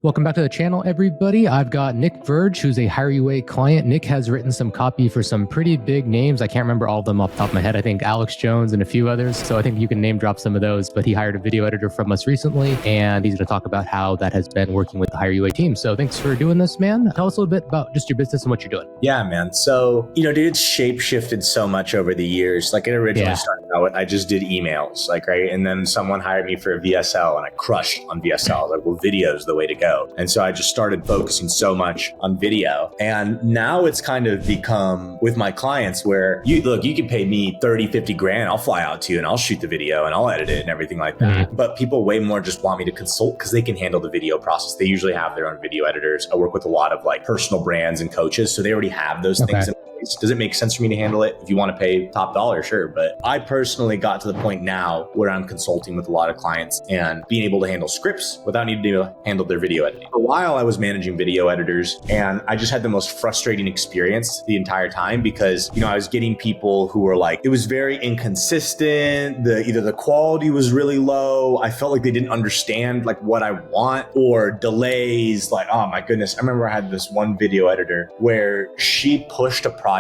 Welcome back to the channel, everybody. I've got Nick Verge, who's a HireUA client. Nick has written some copy for some pretty big names. I can't remember all of them off the top of my head. I think Alex Jones and a few others. So I think you can name drop some of those, but he hired a video editor from us recently, and he's going to talk about how that has been working with the HireUA team. So thanks for doing this, man. Tell us a little bit about just your business and what you're doing. Yeah, man. So, dude, it's shape shifted so much over the years. Like it originally started out with, I just did emails, right? And then someone hired me for a VSL and I crushed on VSL. I was like, well, video is the way to go. And so I just started focusing so much on video. And now it's kind of become with my clients where you can pay me 30, 50 grand. I'll fly out to you and I'll shoot the video and I'll edit it and everything like that. Mm-hmm. But people way more just want me to consult because they can handle the video process. They usually have their own video editors. I work with a lot of like personal brands and coaches. So they already have those things in place. Does it make sense for me to handle it? If you want to pay top dollar, sure. But I personally got to the point now where I'm consulting with a lot of clients and being able to handle scripts without needing to handle their video editing. For a while, I was managing video editors and I just had the most frustrating experience the entire time because, I was getting people who were like, it was very inconsistent. Either the quality was really low. I felt like they didn't understand like what I want, or delays. Like, oh my goodness. I remember I had this one video editor where she pushed a project.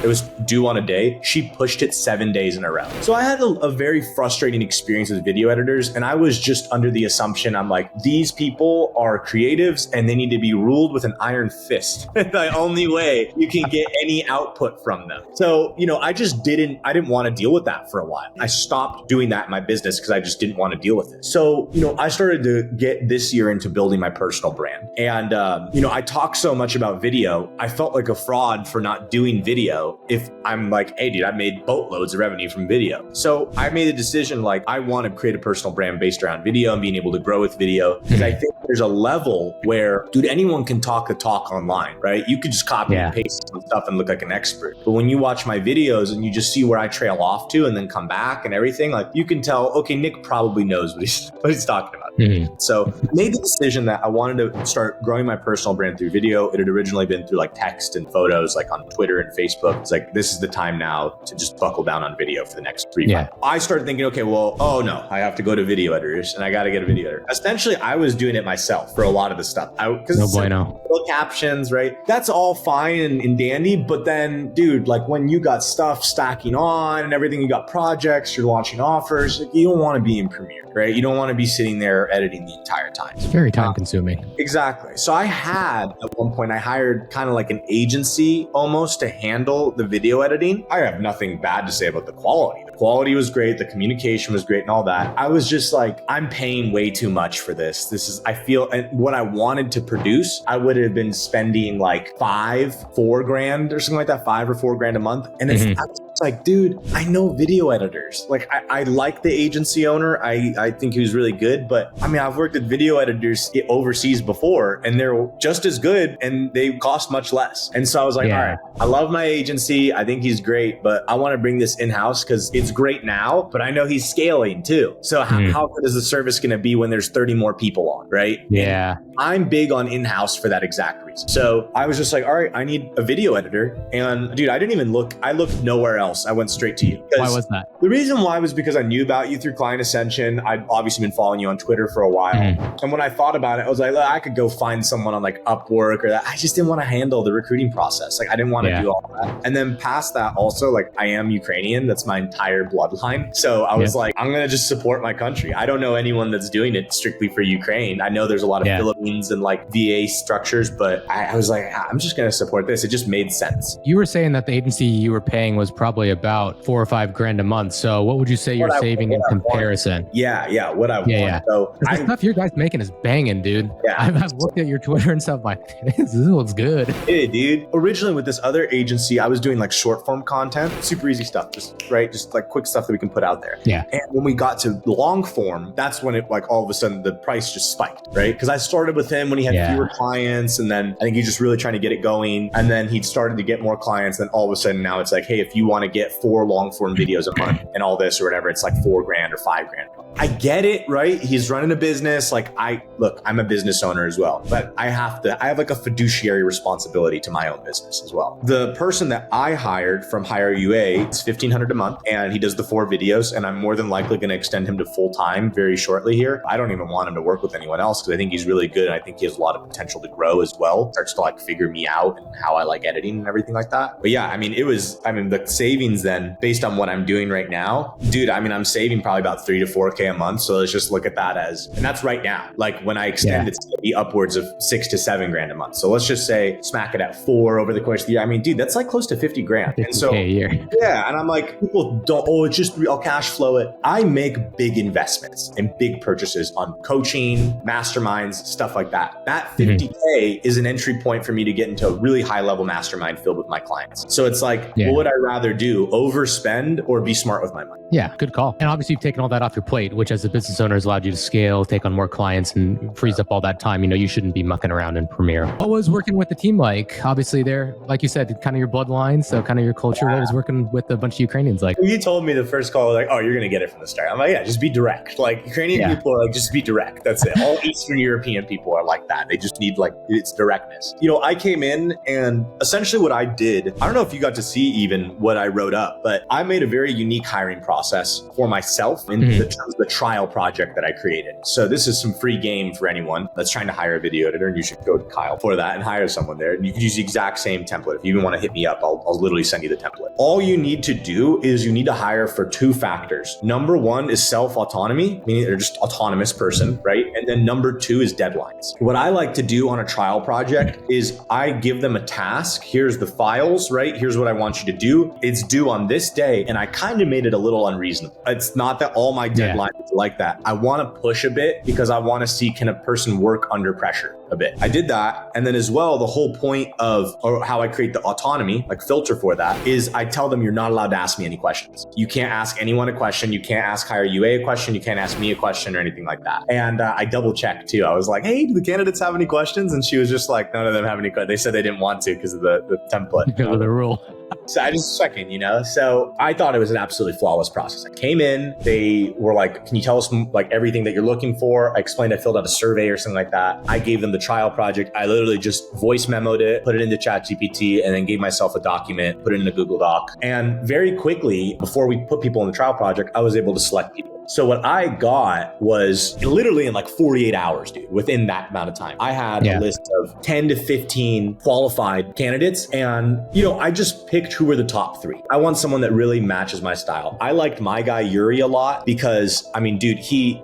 It was due on a day. She pushed it 7 days in a row. So I had a very frustrating experience with video editors. And I was just under the assumption, I'm like, these people are creatives and they need to be ruled with an iron fist. The only way you can get any output from them. So, I didn't want to deal with that for a while. I stopped doing that in my business because I just didn't want to deal with it. So, I started to get this year into building my personal brand. And, I talk so much about video. I felt like a fraud for not doing video if I'm like, hey, dude, I made boatloads of revenue from video. So I made a decision like I want to create a personal brand based around video and being able to grow with video. Because I think there's a level where, dude, anyone can talk the talk online, right? You could just copy and paste some stuff and look like an expert. But when you watch my videos and you just see where I trail off to and then come back and everything, like you can tell, okay, Nick probably knows what he's talking about. Mm-hmm. So I made the decision that I wanted to start growing my personal brand through video. It had originally been through like text and photos, like on Twitter and Facebook. It's like, this is the time now to just buckle down on video for the next 3 months. I started thinking, okay, well, oh no, I have to go to video editors and I got to get a video editor. Essentially, I was doing it myself for a lot of the stuff. Because little captions, right? That's all fine and dandy. But then, dude, like when you got stuff stacking on and everything, you got projects, you're launching offers, like you don't want to be in Premiere, right? You don't want to be sitting there editing the entire time. It's very time consuming. Exactly. So I hired kind of like an agency almost to handle the video editing. I have nothing bad to say about the quality. The quality was great. The communication was great and all that. I was just like, I'm paying way too much for this. I feel, and what I wanted to produce, I would have been spending like $4 grand or something like that, $5 or $4 grand a month. And it's like, dude, I know video editors. Like I like the agency owner. I think he was really good, but I mean, I've worked with video editors overseas before and they're just as good and they cost much less. And so I was like, all right, I love my agency. I think he's great, but I want to bring this in-house because it's great now, but I know he's scaling too. So how good is the service going to be when there's 30 more people on, right? Yeah. And I'm big on in-house for that exact reason. So I was just like, all right, I need a video editor. And dude, I didn't even look. I looked nowhere else. I went straight to you. Why was that? The reason why was because I knew about you through Client Ascension. I'd obviously been following you on Twitter for a while. And when I thought about it, I was like, I could go find someone on like Upwork or that. I just didn't want to handle the recruiting process. Like I didn't want to do all that. And then past that also, like I am Ukrainian. That's my entire bloodline. So I was like, I'm going to just support my country. I don't know anyone that's doing it strictly for Ukraine. I know there's a lot of Philippines and like VA structures, but I was like, I'm just going to support this. It just made sense. You were saying that the agency you were paying was probably about $4 or $5 grand a month. So what would you say you're saving in comparison? What I want. So the stuff your guys making is banging, dude. Yeah. I've looked at your Twitter and stuff like, this looks good. Hey, dude. Originally with this other agency, I was doing like short form content, super easy stuff, just like quick stuff that we can put out there. Yeah. And when we got to long form, that's when it like all of a sudden the price just spiked, right? Because I started with him when he had fewer clients, and then I think he's just really trying to get it going. And then he started to get more clients. Then all of a sudden now it's like, hey, if you want to get 4 long form videos a month and all this or whatever, it's like $4 grand or $5 grand. I get it, right? He's running a business. Like I'm a business owner as well, but I have like a fiduciary responsibility to my own business as well. The person that I hired from HireUA is $1,500 a month, and He does the 4 videos, and I'm more than likely going to extend him to full time very shortly here. I don't even want him to work with anyone else because I think he's really good. And I think he has a lot of potential to grow as well. Starts to like figure me out and how I like editing and everything like that. But yeah, the savings then based on what I'm doing right now, dude, I'm saving probably about 3 to 4K a month. So let's just look at that and that's right now. Like when I extend, it's going to be upwards of 6 to 7 grand a month. So let's just say smack it at 4 over the course of the year. Dude, that's like close to 50 grand. And so, a year. Yeah. And I'm like, people don't, it's just, I'll cash flow it. I make big investments and big purchases on coaching, masterminds, stuff like that. That 50K is an entry point for me to get into a really high level mastermind filled with my clients. So it's like, what would I rather do? Overspend or be smart with my money? Yeah, good call. And obviously you've taken all that off your plate, which as a business owner has allowed you to scale, take on more clients and frees up all that time. You shouldn't be mucking around in Premiere. What was working with the team like? Obviously they're, like you said, kind of your bloodline. So kind of your culture. What was working with a bunch of Ukrainians like? You told me the first call, like, oh, you're going to get it from the start. I'm like, yeah, just be direct. Like Ukrainian people are like, just be direct. That's it. All Eastern European people are like that. They just need it's directness. I came in and essentially what I did, I don't know if you got to see even what I wrote up, but I made a very unique hiring process for myself in the terms of the trial project that I created. So this is some free game for anyone that's trying to hire a video editor, and you should go to Kyle for that and hire someone there. And you can use the exact same template. If you even want to hit me up, I'll literally send you the template. All you need to do is you need to hire for 2 factors. Number 1 is self-autonomy, meaning they're just autonomous person, right? And then number 2 is deadlines. What I like to do on a trial project is I give them a task. Here's the files, right? Here's what I want you to do. It's due on this day. And I kind of made it a little unreasonable. It's not that all my deadlines are like that. I want to push a bit because I want to see, can a person work under pressure a bit? I did that. And then as well, the whole point of or how I create the autonomy, like filter for that, is I tell them you're not allowed to ask me any questions. You can't ask anyone a question. You can't ask HireUA a question. You can't ask me a question or anything like that. And I double checked too. I was like, hey, do the candidates have any questions? And she was just like, none of them have any questions. They said they didn't want to because of the template. Because of the rule. So I just checking, So I thought it was an absolutely flawless process. I came in, they were like, can you tell us like everything that you're looking for? I explained I filled out a survey or something like that. I gave them the trial project. I literally just voice memoed it, put it into ChatGPT, and then gave myself a document, put it in a Google Doc. And very quickly, before we put people in the trial project, I was able to select people. So what I got was literally in like 48 hours, dude, within that amount of time. I had a list of 10 to 15 qualified candidates. And, I just picked who were the top 3. I want someone that really matches my style. I liked my guy, Yuri, a lot because, dude,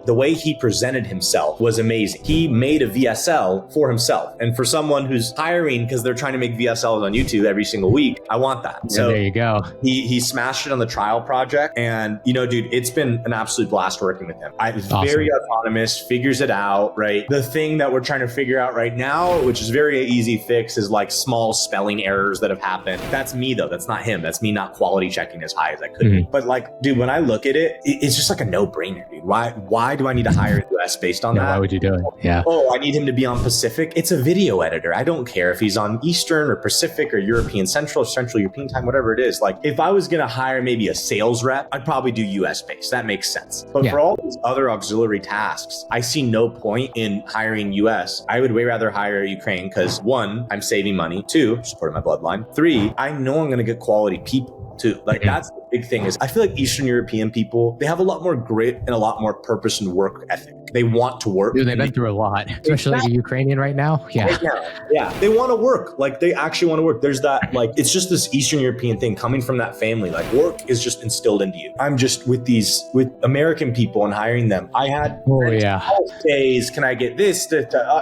the way he presented himself was amazing. He made a VSL for himself. And for someone who's hiring because they're trying to make VSLs on YouTube every single week, I want that. So there you go. He smashed it on the trial project. And, dude, it's been an absolute blast working with him. Very autonomous, figures it out, right? The thing that we're trying to figure out right now, which is very easy fix, is like small spelling errors that have happened. That's me though. That's not him. That's me not quality checking as high as I could be. But like, dude, when I look at it, it's just like a no-brainer, dude. Why do I need to hire a US based on that? Why would you do it? Yeah. Oh, I need him to be on Pacific. It's a video editor. I don't care if he's on Eastern or Pacific or European Central European time, whatever it is. Like if I was going to hire maybe a sales rep, I'd probably do US based. That makes sense. But for all these other auxiliary tasks, I see no point in hiring US. I would way rather hire Ukraine because 1, I'm saving money. 2, supporting my bloodline. 3, I know I'm going to get quality people too. Like that's the big thing is I feel like Eastern European people, they have a lot more grit and a lot more purpose and work ethic. They want to work. Dude, they've been through a lot, especially the Ukrainian right now. Yeah. They want to work. Like they actually want to work. There's that, like, it's just this Eastern European thing coming from that family. Like work is just instilled into you. I'm just with American people and hiring them. I had days. Can I get this?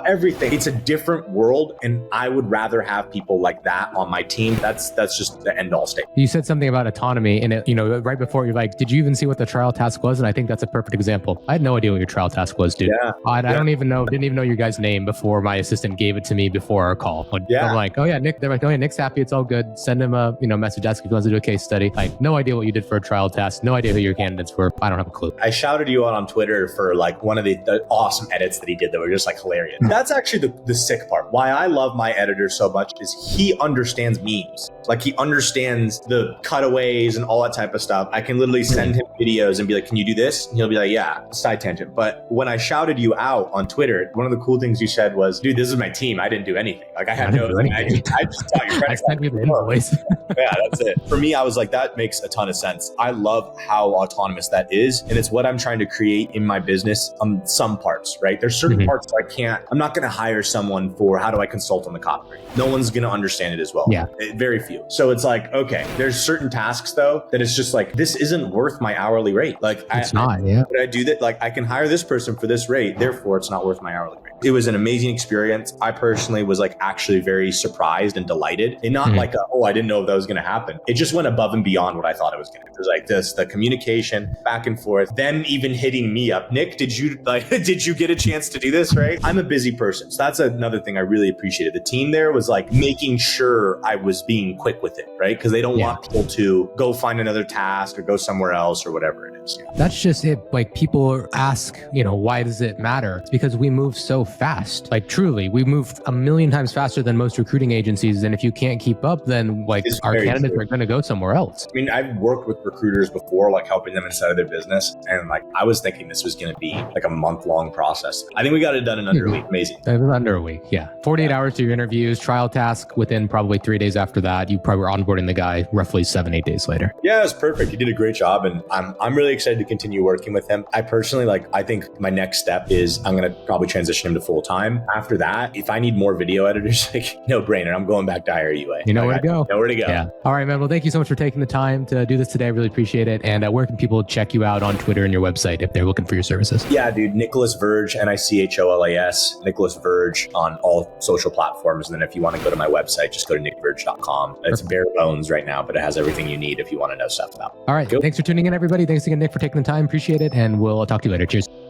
Everything. It's a different world. And I would rather have people like that on my team. That's just the end all state. You said something about autonomy and it, right before you're like, did you even see what the trial task was? And I think that's a perfect example. I had no idea what your trial task was, dude. I didn't even know your guy's name before my assistant gave it to me before our call. I'm like, oh yeah, Nick. They're like, oh yeah, Nick's happy. It's all good. Send him a message, ask if he wants to do a case study. Like, no idea what you did for a trial task. No idea who your candidates were. I don't have a clue. I shouted you out on Twitter for like one of the awesome edits that he did that were just like hilarious. That's actually the sick part. Why I love my editor so much is he understands memes. Like he understands the cutaways and all that type of stuff. I can literally send him videos and be like, can you do this? And he'll be like, yeah, side tangent. But when when I shouted you out on Twitter, one of the cool things you said was, dude, this is my team. I didn't do anything. Like I didn't do anything. I just taught your I sent you the invoice. Yeah, that's it. For me, I was like, that makes a ton of sense. I love how autonomous that is. And it's what I'm trying to create in my business on some parts, right? There's certain parts that I'm not going to hire someone for how do I consult on the copy. No one's going to understand it as well. Yeah. Very few. So it's like, okay, there's certain tasks though, that it's just like, this isn't worth my hourly rate. Like it's not, yeah. Would I do that? Like I can hire this person for this rate. Therefore it's not worth my hourly rate. It was an amazing experience. I personally was like actually very surprised and delighted, and not like, I didn't know if that was going to happen. It just went above and beyond what I thought it was going to. It was like this, the communication back and forth, them even hitting me up. Nick, did you get a chance to do this? Right. I'm a busy person. So that's another thing I really appreciated. The team there was like making sure I was being quick with it. Right. Because they don't want people to go find another task or go somewhere else or whatever it is. That's just it. Like people ask, why does it matter? It's because we move so fast. Like truly, we move a million times faster than most recruiting agencies. And if you can't keep up, then like our candidates are going to go somewhere else. I mean, I've worked with recruiters before, like helping them inside of their business. And like, I was thinking this was going to be like a month-long process. I think we got it done in under a week. Amazing. Under a week. Yeah. 48 hours to your interviews, trial task within probably 3 days after that. You probably were onboarding the guy roughly 7-8 days later. Yeah, it was perfect. He did a great job. And I'm really excited to continue working with him. I personally, I think my next step is I'm going to probably transition him to full time. After that, if I need more video editors, no brainer. I'm going back to HireUA. You know where to go. Know where to go. Yeah. All right, man. Well, thank you so much for taking the time to do this today. I really appreciate it. And where can people check you out on Twitter and your website if they're looking for your services? Yeah, dude. Nicholas Verge, Nicholas. Nicholas Verge on all social platforms. And then if you want to go to my website, just go to nickverge.com. It's bare bones right now, but it has everything you need if you want to know stuff about. All right. Thanks for tuning in, everybody. Thanks again, Nick, for taking the time. Appreciate it. And we'll talk to you later. Cheers.